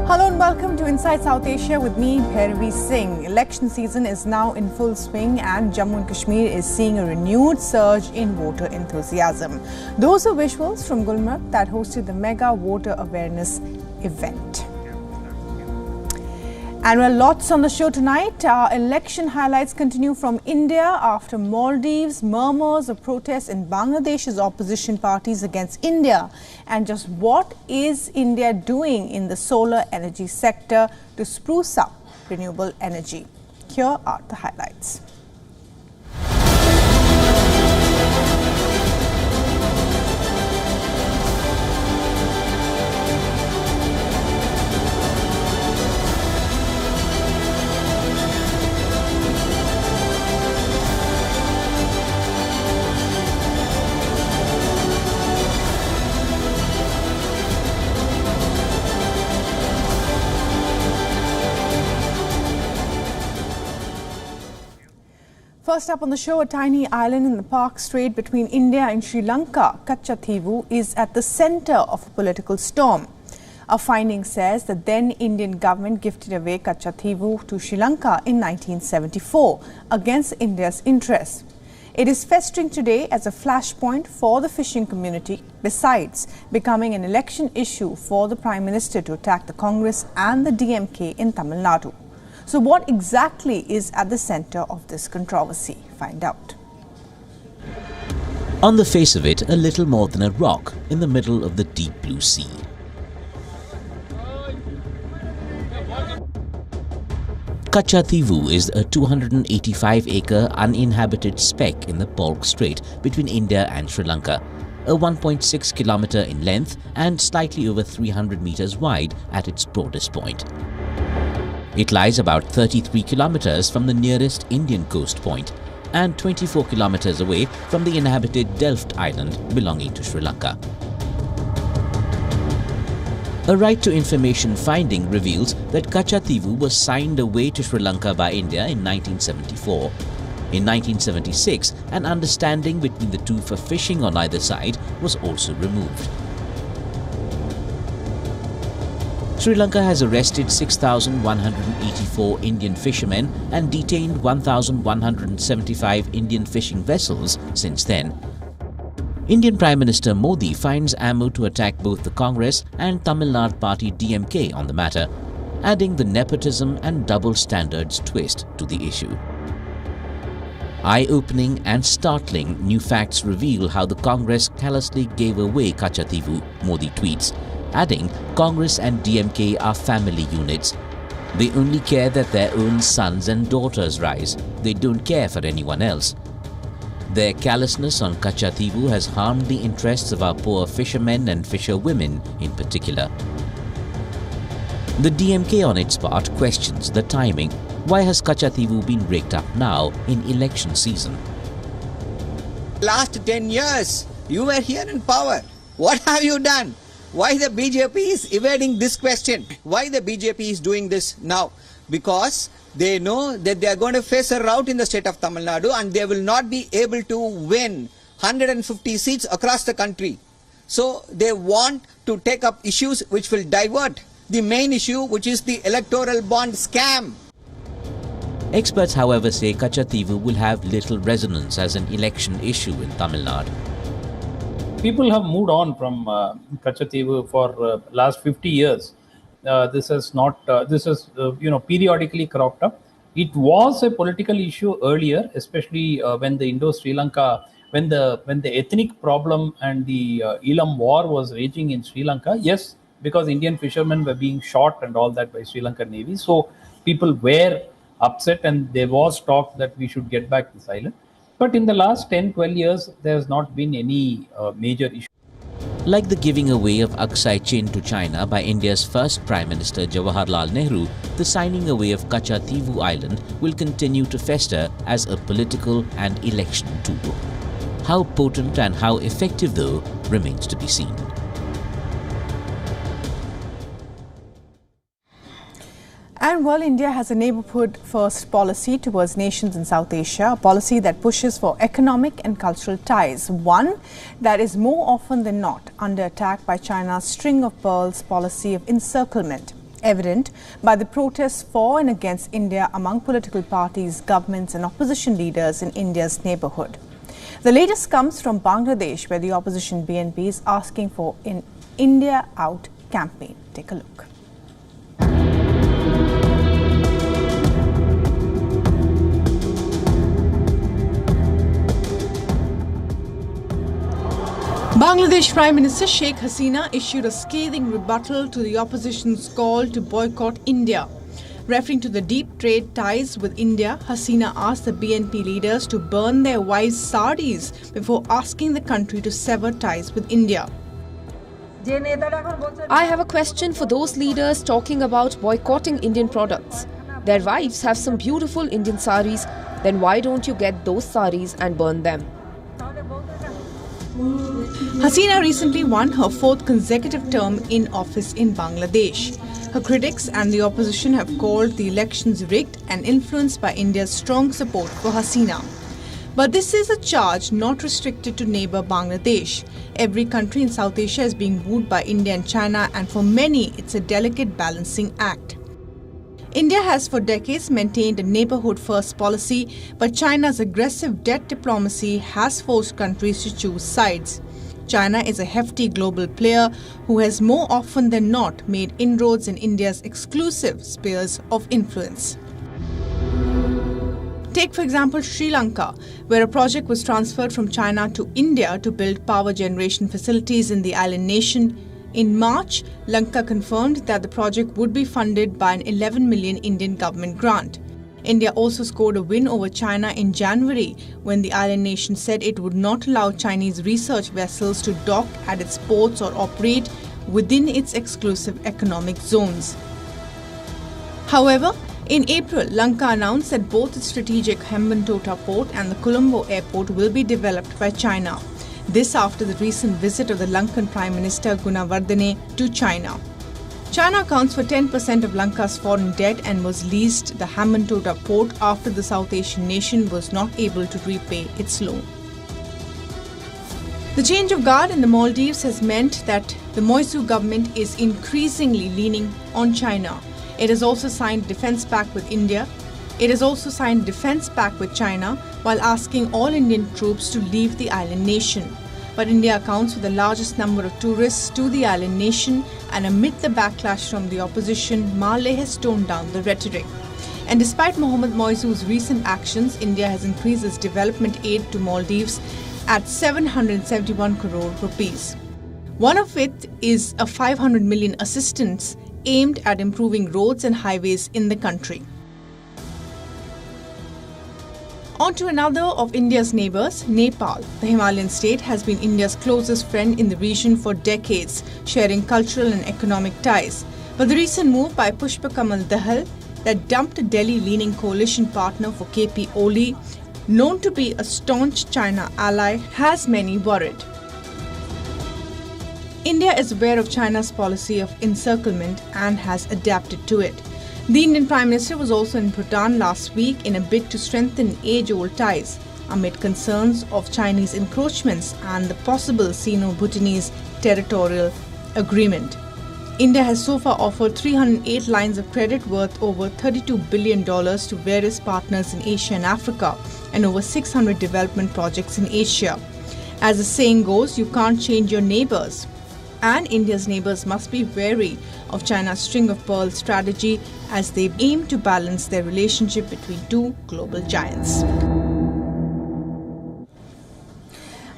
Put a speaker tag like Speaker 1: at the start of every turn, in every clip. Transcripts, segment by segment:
Speaker 1: Hello and welcome to Inside South Asia with me, Bhairavi Singh. Election season is now in full swing and Jammu and Kashmir is seeing a renewed surge in voter enthusiasm. Those are visuals from Gulmarg that hosted the mega voter awareness event. And well, lots on the show tonight. Our election highlights continue from India after Maldives, murmurs of protests in Bangladesh's opposition parties against India. And just what is India doing in the solar energy sector to spruce up renewable energy? Here are the highlights. First up on the show, a tiny island in the Park Strait between India and Sri Lanka, Katchatheevu, is at the centre of a political storm. A finding says the then Indian government gifted away Katchatheevu to Sri Lanka in 1974 against India's interests. It is festering today as a flashpoint for the fishing community, besides becoming an election issue for the Prime Minister to attack the Congress and the DMK in Tamil Nadu. So what exactly is at the centre of this controversy? Find out.
Speaker 2: On the face of it, a little more than a rock in the middle of the deep blue sea. Katchatheevu is a 285-acre uninhabited speck in the Palk Strait between India and Sri Lanka, a 1.6 kilometre in length and slightly over 300 metres wide at its broadest point. It lies about 33 kilometres from the nearest Indian coast point and 24 kilometres away from the inhabited Delft Island belonging to Sri Lanka. A right to information finding reveals that Katchatheevu was signed away to Sri Lanka by India in 1974. In 1976, an understanding between the two for fishing on either side was also removed. Sri Lanka has arrested 6,184 Indian fishermen and detained 1,175 Indian fishing vessels since then. Indian Prime Minister Modi finds ammo to attack both the Congress and Tamil Nadu party DMK on the matter, adding the nepotism and double standards twist to the issue. Eye-opening and startling new facts reveal how the Congress callously gave away Katchatheevu, Modi tweets, adding Congress and DMK are family units. They only care that their own sons and daughters rise. They don't care for anyone else. Their callousness on Katchatheevu has harmed the interests of our poor fishermen and fisherwomen in particular. The DMK on its part questions the timing. Why has Katchatheevu been raked up now in election season?
Speaker 3: Last 10 years, you were here in power. What have you done? Why the BJP is evading this question? Why the BJP is doing this now? Because they know that they are going to face a rout in the state of Tamil Nadu and they will not be able to win 150 seats across the country. So they want to take up issues which will divert the main issue, which is the electoral bond scam.
Speaker 2: Experts, however, say Katchatheevu will have little resonance as an election issue in Tamil Nadu.
Speaker 4: People have moved on from Katchatheevu for last 50 years. This has periodically cropped up. It was a political issue earlier, especially when the Indo-Sri Lanka, when the ethnic problem and the Elam war was raging in Sri Lanka. Yes, because Indian fishermen were being shot and all that by Sri Lankan Navy. So people were upset and there was talk that we should get back this island. But in the last 10-12 years, there has not been any major issue.
Speaker 2: Like the giving away of Aksai Chin to China by India's first Prime Minister Jawaharlal Nehru, the signing away of Katchatheevu Island will continue to fester as a political and election tool. How potent and how effective, though, remains to be seen.
Speaker 1: And while India has a neighbourhood-first policy towards nations in South Asia, a policy that pushes for economic and cultural ties, one that is more often than not under attack by China's string of pearls policy of encirclement, evident by the protests for and against India among political parties, governments and opposition leaders in India's neighbourhood. The latest comes from Bangladesh, where the opposition BNP is asking for an India Out campaign. Take a look. Bangladesh Prime Minister Sheikh Hasina issued a scathing rebuttal to the opposition's call to boycott India. Referring to the deep trade ties with India, Hasina asked the BNP leaders to burn their wives' saris before asking the country to sever ties with India.
Speaker 5: I have a question for those leaders talking about boycotting Indian products. Their wives have some beautiful Indian saris, then why don't you get those saris and burn them?
Speaker 1: Hasina recently won her fourth consecutive term in office in Bangladesh. Her critics and the opposition have called the elections rigged and influenced by India's strong support for Hasina. But this is a charge not restricted to neighbour Bangladesh. Every country in South Asia is being wooed by India and China, and for many it's a delicate balancing act. India has for decades maintained a neighbourhood-first policy, but China's aggressive debt diplomacy has forced countries to choose sides. China is a hefty global player who has more often than not made inroads in India's exclusive spheres of influence. Take, for example, Sri Lanka, where a project was transferred from China to India to build power generation facilities in the island nation. In March, Lanka confirmed that the project would be funded by an 11 million Indian government grant. India also scored a win over China in January when the island nation said it would not allow Chinese research vessels to dock at its ports or operate within its exclusive economic zones. However, in April, Lanka announced that both its strategic Hambantota port and the Colombo airport will be developed by China. This after the recent visit of the Lankan Prime Minister Gunawardene to China. China accounts for 10% of Lanka's foreign debt and was leased the Hambantota port after the South Asian nation was not able to repay its loan. The change of guard in the Maldives has meant that the Moisu government is increasingly leaning on China. It has also signed a defence pact with India. It has also signed a defence pact with China while asking all Indian troops to leave the island nation. But India accounts for the largest number of tourists to the island nation, and amid the backlash from the opposition, Malé has toned down the rhetoric. And despite Mohammad Moisu's recent actions, India has increased its development aid to Maldives at 771 crore rupees. One of it is a 500 million assistance aimed at improving roads and highways in the country. On to another of India's neighbours, Nepal. The Himalayan state has been India's closest friend in the region for decades, sharing cultural and economic ties. But the recent move by Pushpa Kamal Dahal that dumped a Delhi-leaning coalition partner for KP Oli, known to be a staunch China ally, has many worried. India is aware of China's policy of encirclement and has adapted to it. The Indian Prime Minister was also in Bhutan last week in a bid to strengthen age-old ties. amid concerns of Chinese encroachments and the possible Sino-Bhutanese territorial agreement. India has so far offered 308 lines of credit worth over $32 billion to various partners in Asia and Africa, and over 600 development projects in Asia. As the saying goes, you can't change your neighbors. And India's neighbors must be wary of China's string of pearls strategy as they aim to balance their relationship between two global giants.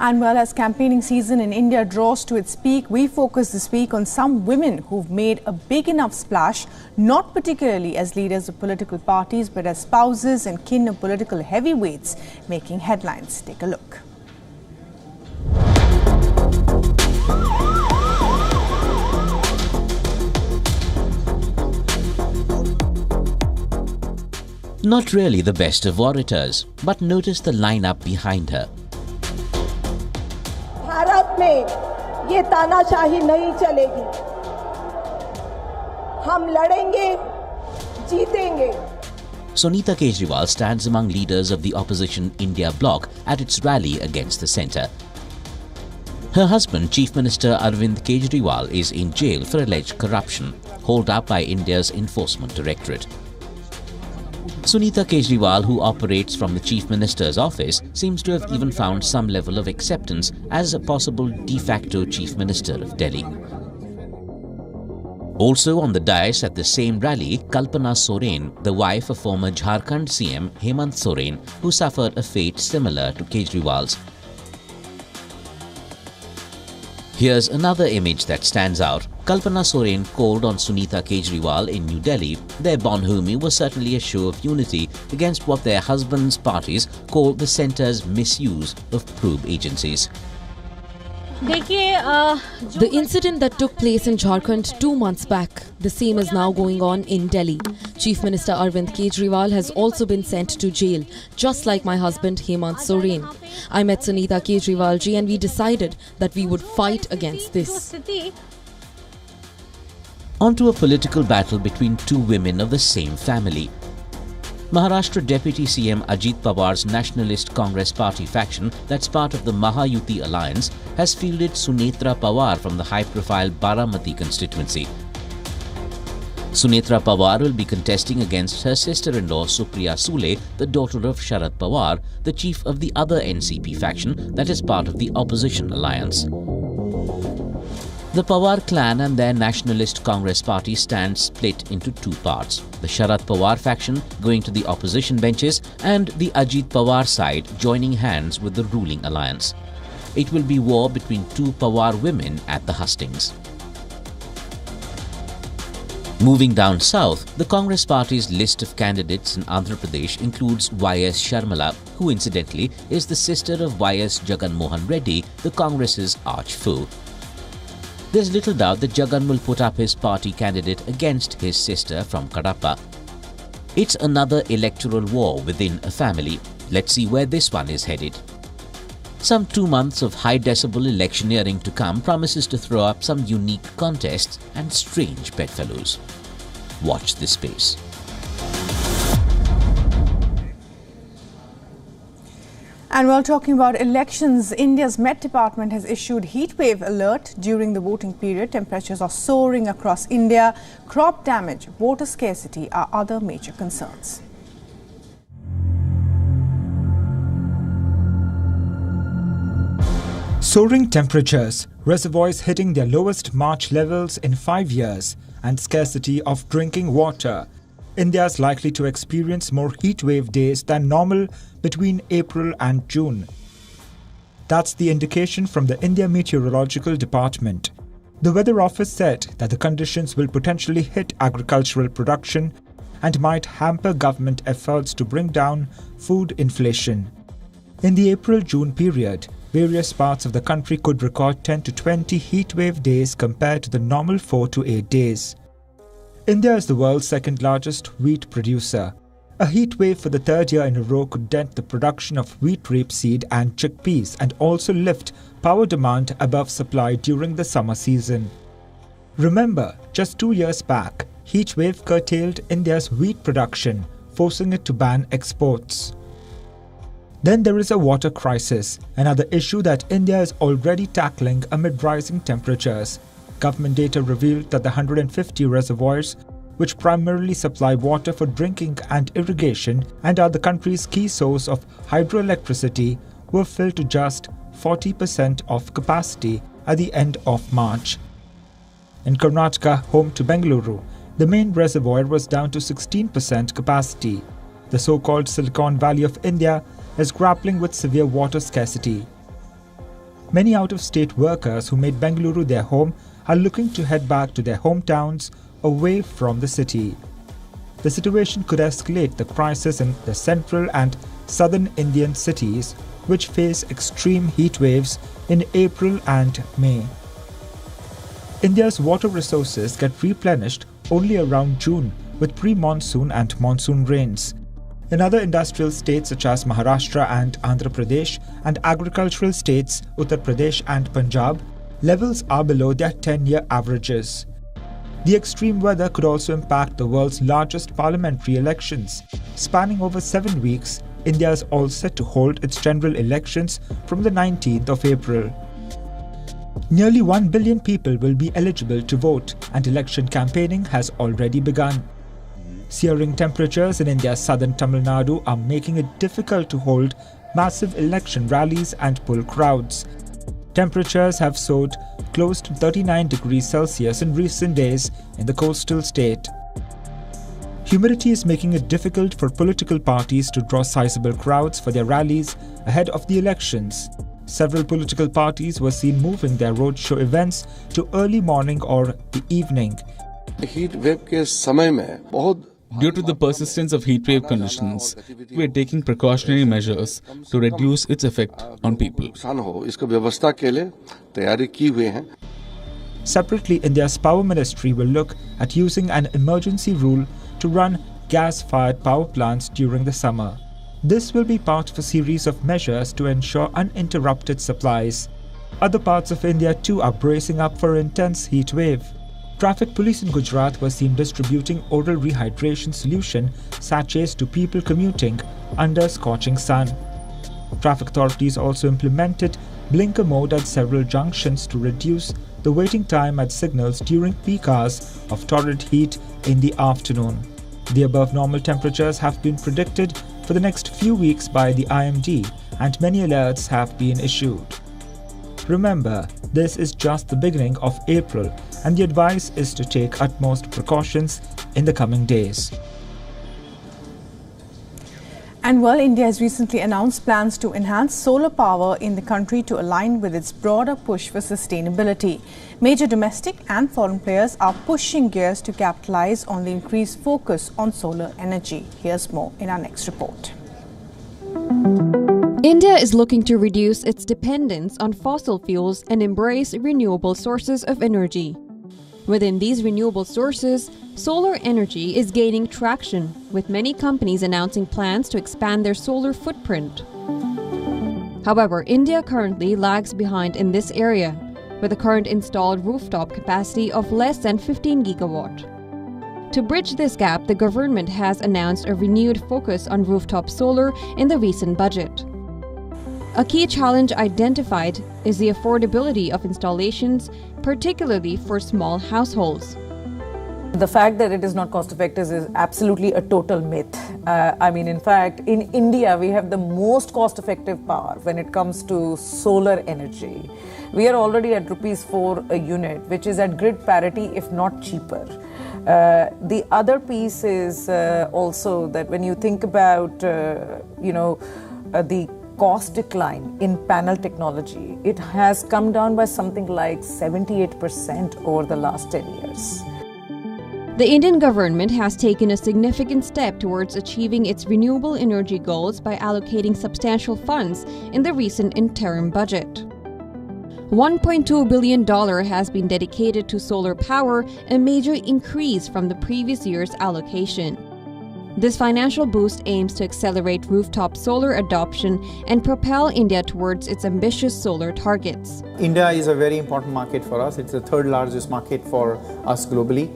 Speaker 1: And well, as campaigning season in India draws to its peak, we focus this week on some women who've made a big enough splash, not particularly as leaders of political parties, but as spouses and kin of political heavyweights making headlines. Take a look.
Speaker 2: Not really the best of orators, but notice the lineup behind her.
Speaker 6: Bharat में ये तानाशाही नहीं चलेगी. हम लड़ेंगे, जीतेंगे.
Speaker 2: Sunita Kejriwal stands among leaders of the opposition India bloc at its rally against the centre. Her husband, Chief Minister Arvind Kejriwal, is in jail for alleged corruption, holed up by India's Enforcement Directorate. Sunita Kejriwal, who operates from the Chief Minister's office, seems to have even found some level of acceptance as a possible de facto Chief Minister of Delhi. Also on the dais at the same rally, Kalpana Soren, the wife of former Jharkhand CM Hemant Soren, who suffered a fate similar to Kejriwal's. Here's another image that stands out. Kalpana Soren called on Sunita Kejriwal in New Delhi. Their bonhomie was certainly a show of unity against what their husbands' parties call the centre's misuse of probe agencies.
Speaker 5: The incident that took place in Jharkhand 2 months back, the same is now going on in Delhi. Chief Minister Arvind Kejriwal has also been sent to jail, just like my husband Hemant Soren. I met Sunita Kejriwal ji and we decided that we would fight against this.
Speaker 2: Onto a political battle between two women of the same family. Maharashtra Deputy CM Ajit Pawar's Nationalist Congress Party faction, that's part of the Mahayuti alliance, has fielded Sunetra Pawar from the high-profile Baramati constituency. Sunetra Pawar will be contesting against her sister-in-law Supriya Sule, the daughter of Sharad Pawar, the chief of the other NCP faction that is part of the opposition alliance. The Pawar clan and their Nationalist Congress Party stand split into two parts. The Sharad Pawar faction going to the opposition benches and the Ajit Pawar side joining hands with the ruling alliance. It will be war between two Pawar women at the hustings. Moving down south, the Congress Party's list of candidates in Andhra Pradesh includes Y.S. Sharmila, who incidentally is the sister of Y.S. Jagan Mohan Reddy, the Congress's arch-foe. There's little doubt that Jagan will put up his party candidate against his sister from Kadapa. It's another electoral war within a family. Let's see where this one is headed. Some 2 months of high-decibel electioneering to come promises to throw up some unique contests and strange bedfellows. Watch this space.
Speaker 1: And while talking about elections, India's Met Department has issued heatwave alert during the voting period. Temperatures are soaring across India. Crop damage, water scarcity are other major concerns.
Speaker 7: Soaring temperatures, reservoirs hitting their lowest March levels in 5 years, and scarcity of drinking water. India is likely to experience more heatwave days than normal between April and June. That's the indication from the India Meteorological Department. The Weather Office said that the conditions will potentially hit agricultural production and might hamper government efforts to bring down food inflation. In the April-June period, various parts of the country could record 10 to 20 heatwave days compared to the normal 4 to 8 days. India is the world's second-largest wheat producer. A heatwave for the third year in a row could dent the production of wheat rapeseed and chickpeas and also lift power demand above supply during the summer season. Remember, just 2 years back, heatwave curtailed India's wheat production, forcing it to ban exports. Then there is a water crisis, another issue that India is already tackling amid rising temperatures. Government data revealed that the 150 reservoirs, which primarily supply water for drinking and irrigation and are the country's key source of hydroelectricity, were filled to just 40% of capacity at the end of March. In Karnataka, home to Bengaluru, the main reservoir was down to 16% capacity. The so-called Silicon Valley of India is grappling with severe water scarcity. Many out-of-state workers who made Bengaluru their home are looking to head back to their hometowns away from the city. The situation could escalate the crisis in the central and southern Indian cities, which face extreme heat waves in April and May. India's water resources get replenished only around June with pre-monsoon and monsoon rains. In other industrial states such as Maharashtra and Andhra Pradesh and agricultural states Uttar Pradesh and Punjab, levels are below their 10-year averages. The extreme weather could also impact the world's largest parliamentary elections. Spanning over 7 weeks, India is all set to hold its general elections from the 19th of April. Nearly 1 billion people will be eligible to vote, and election campaigning has already begun. Searing temperatures in India's southern Tamil Nadu are making it difficult to hold massive election rallies and pull crowds. Temperatures have soared close to 39 degrees Celsius in recent days in the coastal state. Humidity is making it difficult for political parties to draw sizable crowds for their rallies ahead of the elections. Several political parties were seen moving their roadshow events to early morning or the evening.
Speaker 8: Due to the persistence of heatwave conditions, we are taking precautionary measures to reduce its effect on people.
Speaker 7: Separately, India's Power Ministry will look at using an emergency rule to run gas-fired power plants during the summer. This will be part of a series of measures to ensure uninterrupted supplies. Other parts of India too are bracing up for intense heat wave. Traffic police in Gujarat were seen distributing oral rehydration solution sachets to people commuting under scorching sun. Traffic authorities also implemented blinker mode at several junctions to reduce the waiting time at signals during peak hours of torrid heat in the afternoon. The above normal temperatures have been predicted for the next few weeks by the IMD, and many alerts have been issued. Remember, this is just the beginning of April, and the advice is to take utmost precautions in the coming days.
Speaker 1: And well, India has recently announced plans to enhance solar power in the country to align with its broader push for sustainability. Major domestic and foreign players are pushing gears to capitalize on the increased focus on solar energy. Here's more in our next report.
Speaker 9: India is looking to reduce its dependence on fossil fuels and embrace renewable sources of energy. Within these renewable sources, solar energy is gaining traction, with many companies announcing plans to expand their solar footprint. However, India currently lags behind in this area, with a current installed rooftop capacity of less than 15 gigawatt. To bridge this gap, the government has announced a renewed focus on rooftop solar in the recent budget. A key challenge identified is the affordability of installations, particularly for small households.
Speaker 6: The fact that it is not cost effective is absolutely a total myth. In fact, in India, we have the most cost effective power when it comes to solar energy. We are already at ₹4 a unit, which is at grid parity, if not cheaper. The other piece is also that when you think about, the cost decline in panel technology, it has come down by something like 78% over the last 10 years.
Speaker 9: The Indian government has taken a significant step towards achieving its renewable energy goals by allocating substantial funds in the recent interim budget. $1.2 billion has been dedicated to solar power, a major increase from the previous year's allocation. This financial boost aims to accelerate rooftop solar adoption and propel India towards its ambitious solar targets.
Speaker 10: India is a very important market for us. It's the third largest market for us globally.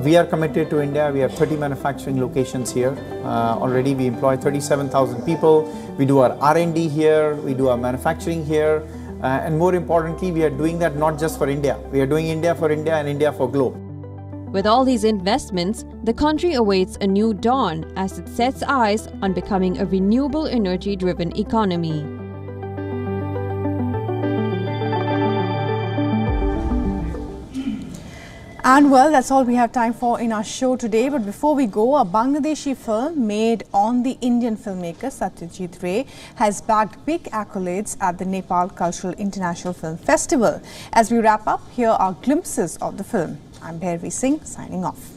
Speaker 10: We are committed to India. We have 30 manufacturing locations here. Already we employ 37,000 people. We do our R&D here. We do our manufacturing here. And more importantly, we are doing that not just for India. We are doing India for India and India for globe.
Speaker 9: With all these investments, the country awaits a new dawn as it sets eyes on becoming a renewable energy-driven economy.
Speaker 1: And well, that's all we have time for in our show today. But before we go, a Bangladeshi film made on the Indian filmmaker Satyajit Ray has bagged big accolades at the Nepal Cultural International Film Festival. As we wrap up, here are glimpses of the film. I'm Bhairavi Singh signing off.